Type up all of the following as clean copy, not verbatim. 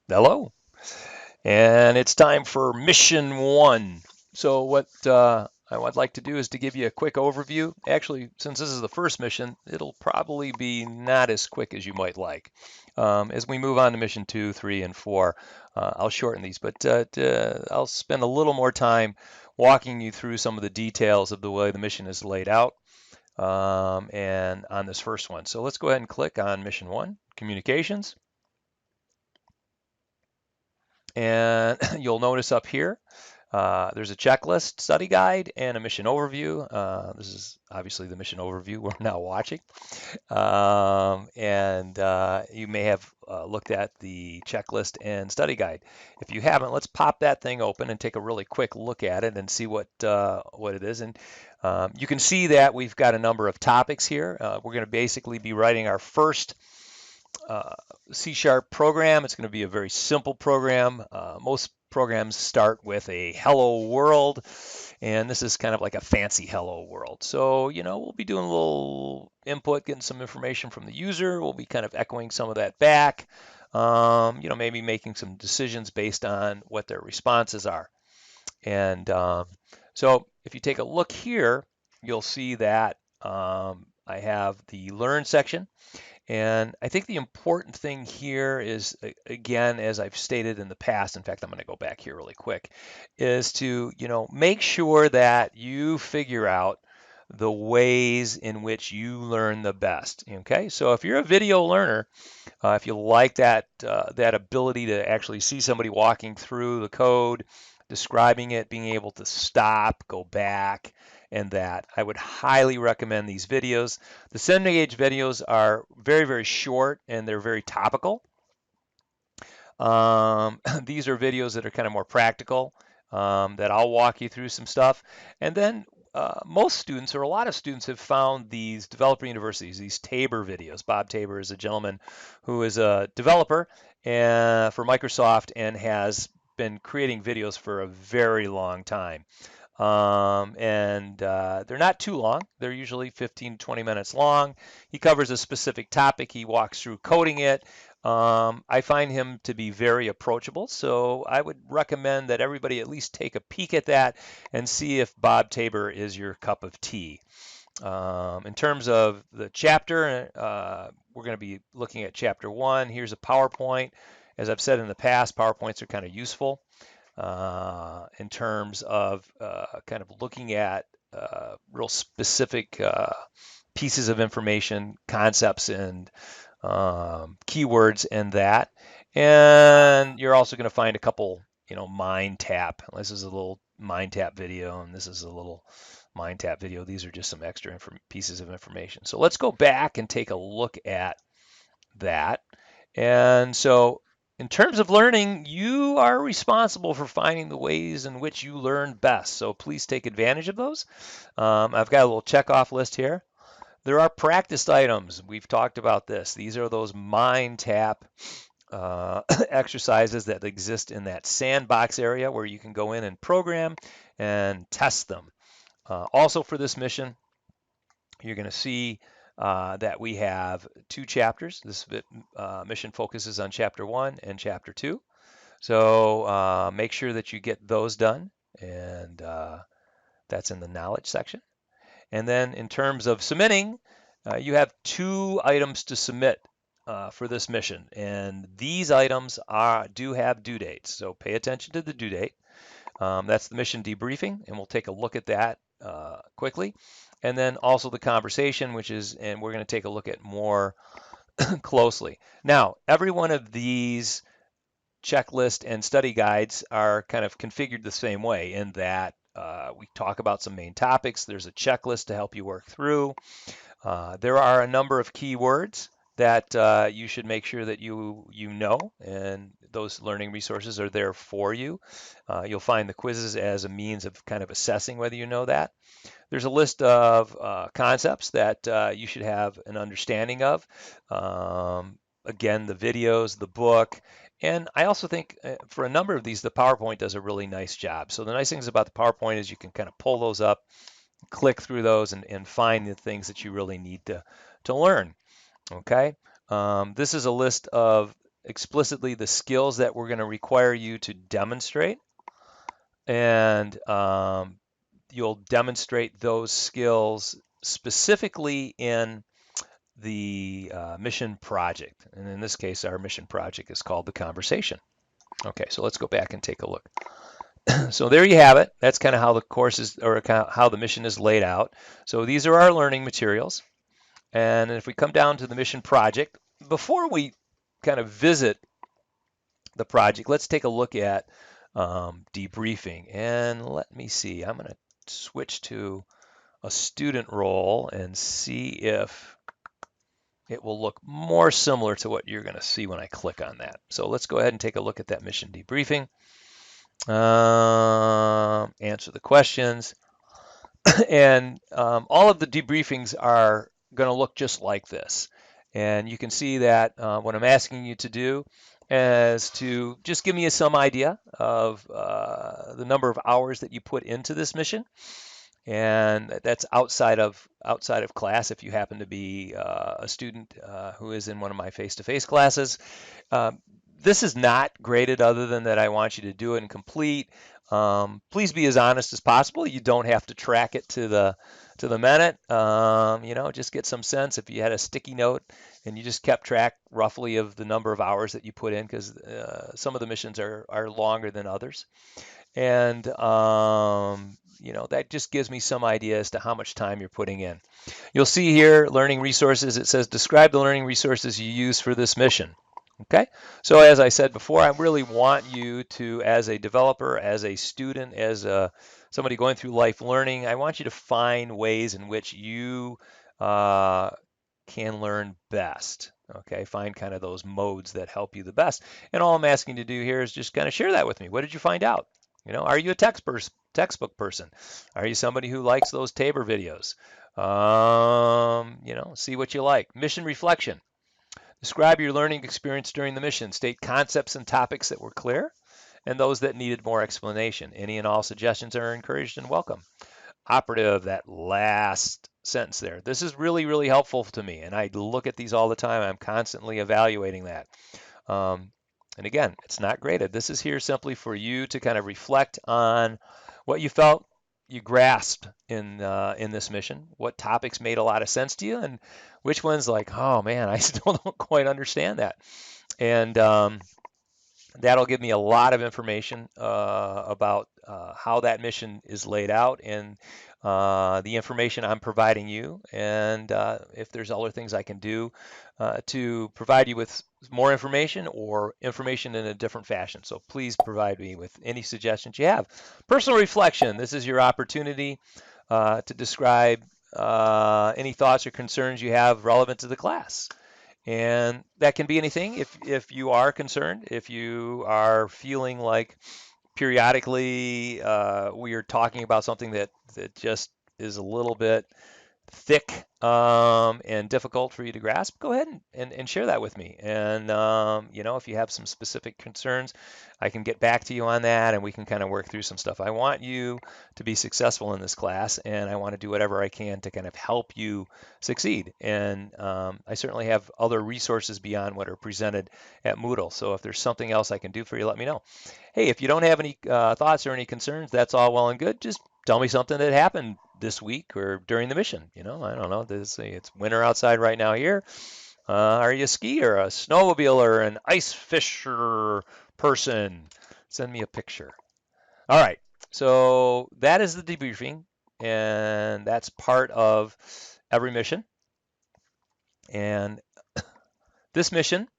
Hello, and it's time for mission one. So what I would like to do is to give you a quick overview. Actually, since this is the first mission, it'll probably be not as quick as you might like. As we move on to mission two, three, and four, I'll shorten these, but I'll spend a little more time walking you through some of the details of the way the mission is laid out and on this first one. So let's go ahead and click on mission one, communications. And you'll notice up here, there's a checklist, study guide, and a mission overview. This is obviously the mission overview we're now watching. And you may have looked at the checklist and study guide. If you haven't, let's pop that thing open and take a really quick look at it and see what it is. And you can see that we've got a number of topics here. We're going to basically be writing our first uh, C# program. It's going to be a very simple program. Most programs start with a hello world, and this is kind of like a fancy hello world. So, we'll be doing a little input, getting some information from the user. We'll be kind of echoing some of that back, maybe making some decisions based on what their responses are. And so if you take a look here, you'll see that I have the learn section. And I think the important thing here is, again, as I've stated in the past, in fact, I'm going to go back here really quick, is to, make sure that you figure out the ways in which you learn the best. Okay, so if you're a video learner, if you like that ability to actually see somebody walking through the code, describing it, being able to stop, go back, and that, I would highly recommend these videos. The Cengage videos are very, very short and they're very topical. These are videos that are kind of more practical, that I'll walk you through some stuff. And then most students, or a lot of students, have found these developer universities, these Tabor videos. Bob Tabor is a gentleman who is a developer for Microsoft and has been creating videos for a very long time. And they're not too long. They're usually 15 to 20 minutes long. He covers a specific topic. He walks through coding it. I find him to be very approachable, so I would recommend that everybody at least take a peek at that and see if Bob Tabor is your cup of tea. In terms of the chapter, we're going to be looking at chapter one. Here's a PowerPoint. As I've said in the past, PowerPoints are kind of useful in terms of kind of looking at real specific pieces of information, concepts, and keywords in that. And you're also going to find a couple, mind tap. This is a little mind tap video, and this is a little mind tap video. These are just some extra pieces of information. So let's go back and take a look at that. And so, in terms of learning, you are responsible for finding the ways in which you learn best. So please take advantage of those. I've got a little check-off list here. There are practice items. We've talked about this. These are those mind tap exercises that exist in that sandbox area where you can go in and program and test them. Also for this mission, you're going to see that we have two chapters. This mission focuses on chapter one and chapter two. So make sure that you get those done, and that's in the knowledge section. And then in terms of submitting, you have two items to submit for this mission, and these items do have due dates. So pay attention to the due date. That's the mission debriefing, and we'll take a look at that quickly. And then also the conversation, and we're going to take a look at more closely. Now, every one of these checklist and study guides are kind of configured the same way in that we talk about some main topics. There's a checklist to help you work through. There are a number of keywords that you should make sure that you know, and those learning resources are there for you. You'll find the quizzes as a means of kind of assessing whether you know that. There's a list of concepts that you should have an understanding of. Again, the videos, the book, and I also think for a number of these, the PowerPoint does a really nice job. So the nice things about the PowerPoint is you can kind of pull those up, click through those, and find the things that you really need to learn. Okay. This is a list of explicitly the skills that we're going to require you to demonstrate, and you'll demonstrate those skills specifically in the mission project. And in this case, our mission project is called the conversation. Okay, so let's go back and take a look. So there you have it. That's kind of how the course is, or how the mission is laid out. So these are our learning materials. And if we come down to the mission project, before we kind of visit the project, let's take a look at debriefing. And let me see, I'm going to switch to a student role and see if it will look more similar to what you're going to see when I click on that. So let's go ahead and take a look at that mission debriefing. Answer the questions. And all of the debriefings are going to look just like this. And you can see that what I'm asking you to do is to just give me some idea of the number of hours that you put into this mission. And that's outside of class. If you happen to be a student who is in one of my face-to-face classes, this is not graded other than that I want you to do it and complete. Please be as honest as possible. You don't have to track it to the minute. Just get some sense. If you had a sticky note and you just kept track roughly of the number of hours that you put in, because some of the missions are longer than others. And that just gives me some idea as to how much time you're putting in. You'll see here, learning resources. It says describe the learning resources you use for this mission. Okay, so as I said before, I really want you to, as a developer, as a student, as somebody going through life learning, I want you to find ways in which you can learn best. Okay, find kind of those modes that help you the best. And all I'm asking you to do here is just kind of share that with me. What did you find out? Are you a textbook person? Are you somebody who likes those Tabor videos? See what you like. Mission reflection. Describe your learning experience during the mission. State concepts and topics that were clear and those that needed more explanation. Any and all suggestions are encouraged and welcome. Operative, that last sentence there. This is really, really helpful to me, and I look at these all the time. I'm constantly evaluating that. And again, it's not graded. This is here simply for you to kind of reflect on what you felt you grasped in this mission, what topics made a lot of sense to you, and which ones like, oh man, I still don't quite understand that. And that'll give me a lot of information about how that mission is laid out and the information I'm providing you, and if there's other things I can do to provide you with more information or information in a different fashion. So please provide me with any suggestions you have. Personal reflection. This is your opportunity to describe any thoughts or concerns you have relevant to the class. And that can be anything. If you are concerned, if you are feeling like periodically we are talking about something that just is a little bit thick and difficult for you to grasp, go ahead and share that with me. And if you have some specific concerns, I can get back to you on that, and we can kind of work through some stuff. I want you to be successful in this class, and I want to do whatever I can to kind of help you succeed. And I certainly have other resources beyond what are presented at Moodle. So if there's something else I can do for you, let me know. Hey, if you don't have any thoughts or any concerns, that's all well and good. Just tell me something that happened this week or during the mission. I don't know. It's winter outside right now here. Are you a skier, a snowmobiler, an ice fisher person? Send me a picture. All right. So that is the debriefing, and that's part of every mission. And this mission,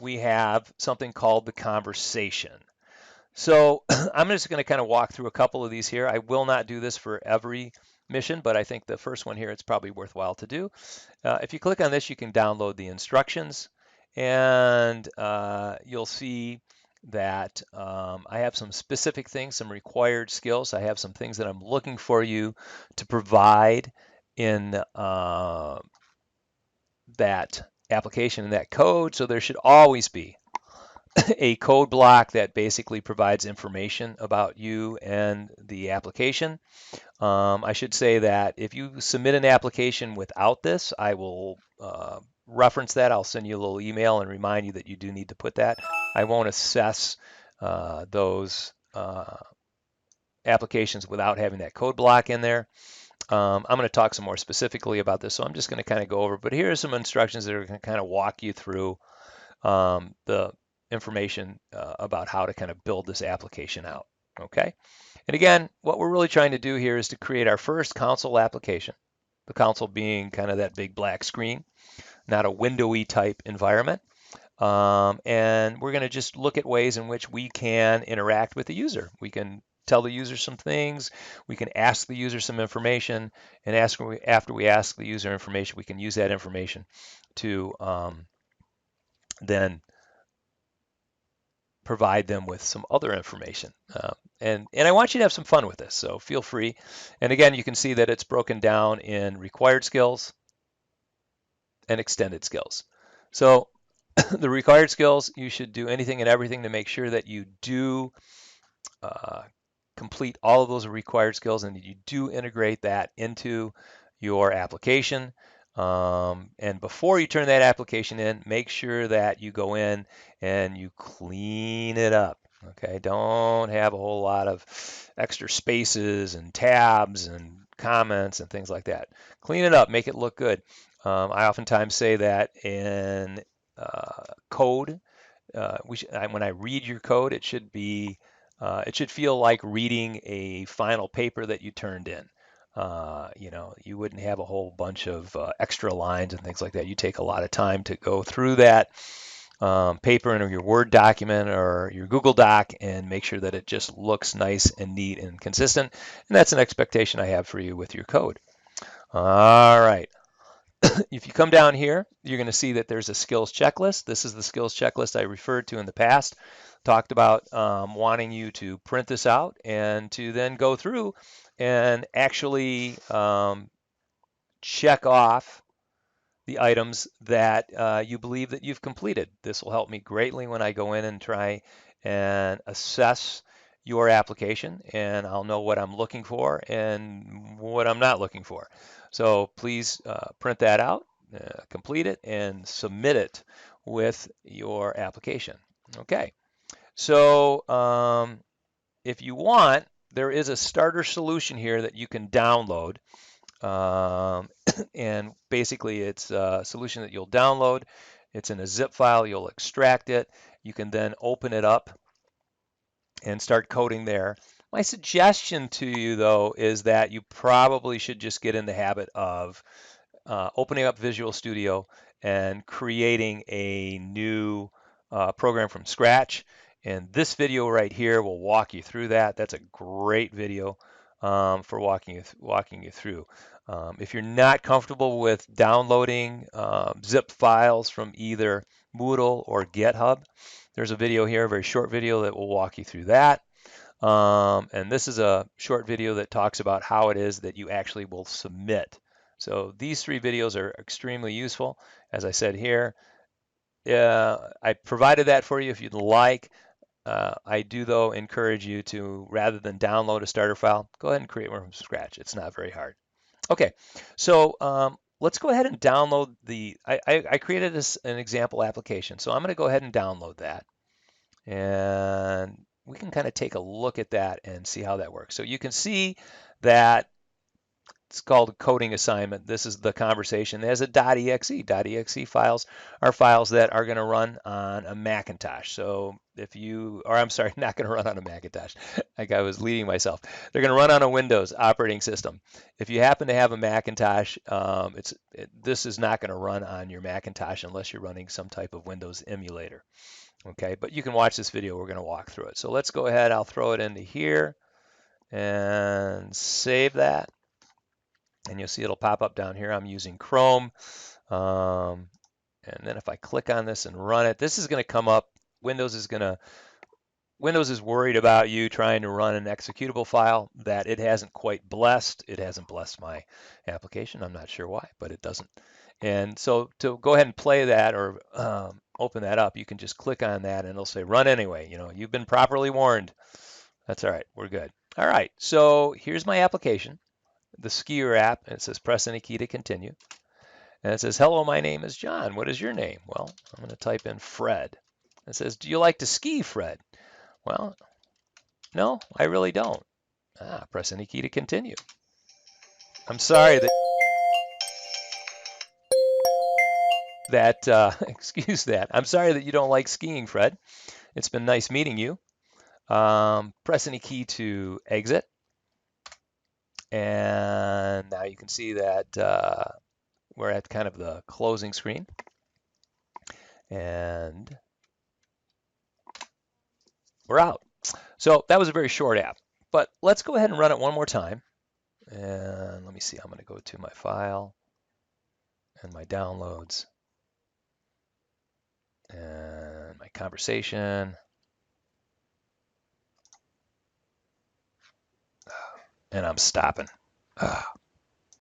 we have something called the conversation. So I'm just going to kind of walk through a couple of these here. I will not do this for every mission, but I think the first one here, it's probably worthwhile to do. If you click on this, you can download the instructions, and you'll see that I have some specific things, some required skills. I have some things that I'm looking for you to provide in that application and that code. So there should always be a code block that basically provides information about you and the application. I should say that if you submit an application without this, I will reference that. I'll send you a little email and remind you that you do need to put that. I won't assess those applications without having that code block in there. I'm going to talk some more specifically about this, so I'm just going to kind of go over, but here are some instructions that are going to kind of walk you through the information about how to kind of build this application out, okay? And again, what we're really trying to do here is to create our first console application, the console being kind of that big black screen, not a windowy type environment. And we're going to just look at ways in which we can interact with the user. We can tell the user some things, we can ask the user some information, and after we ask the user information, we can use that information to then provide them with some other information. And I want you to have some fun with this, so feel free. And again, you can see that it's broken down in required skills and extended skills. So the required skills, you should do anything and everything to make sure that you do complete all of those required skills and that you do integrate that into your application. And before you turn that application in, make sure that you go in and you clean it up. Okay, don't have a whole lot of extra spaces and tabs and comments and things like that. Clean it up, make it look good. I oftentimes say that in code, when I read your code, it should feel like reading a final paper that you turned in. You wouldn't have a whole bunch of extra lines and things like that. You take a lot of time to go through that paper in your Word document or your Google Doc and make sure that it just looks nice and neat and consistent. And that's an expectation I have for you with your code. All right. If you come down here, you're going to see that there's a skills checklist. This is the skills checklist I referred to in the past. Talked about wanting you to print this out and to then go through and actually check off the items that you believe that you've completed. This will help me greatly when I go in and try and assess your application, and I'll know what I'm looking for and what I'm not looking for. So please print that out, complete it, and submit it with your application. Okay, so if you want, there is a starter solution here that you can download. And basically it's a solution that you'll download. It's in a zip file, you'll extract it. You can then open it up and start coding there. My suggestion to you though is that you probably should just get in the habit of opening up Visual Studio and creating a new program from scratch. And this video right here will walk you through that. That's a great video for walking you through. If you're not comfortable with downloading zip files from either Moodle or GitHub, there's a video here, a very short video that will walk you through that. And this is a short video that talks about how it is that you actually will submit. So these 3 videos are extremely useful. As I said here, I provided that for you if you'd like. I do, though, encourage you to, rather than download a starter file, go ahead and create one from scratch. It's not very hard. Okay, so let's go ahead and download I created an example application. So I'm going to go ahead and download that. And we can kind of take a look at that and see how that works. So you can see that it's called a coding assignment. This is the conversation. It has a .exe. .exe files are files that are going to run on a Macintosh. So I'm sorry, not going to run on a Macintosh. Like I was leading myself. They're going to run on a Windows operating system. If you happen to have a Macintosh, this is not going to run on your Macintosh unless you're running some type of Windows emulator. Okay, but you can watch this video. We're going to walk through it. So let's go ahead. I'll throw it into here and save that. And you'll see it'll pop up down here. I'm using Chrome. And then if I click on this and run it, this is going to come up. Windows is worried about you trying to run an executable file that it hasn't quite blessed. It hasn't blessed my application. I'm not sure why, but it doesn't. And so to go ahead and play that or open that up, you can just click on that and it'll say run anyway. You've been properly warned. That's all right. We're good. All right. So here's my application, the skier app, and it says press any key to continue. And it says, hello, my name is John. What is your name? Well, I'm going to type in Fred. It says, do you like to ski, Fred? Well, no, I really don't. Press any key to continue. I'm sorry excuse that. I'm sorry that you don't like skiing, Fred. It's been nice meeting you. Press any key to exit. And now you can see that we're at kind of the closing screen. And we're out. So that was a very short app. But let's go ahead and run it one more time. And let me see, I'm going to go to my file and my downloads and my conversation. And I'm stopping.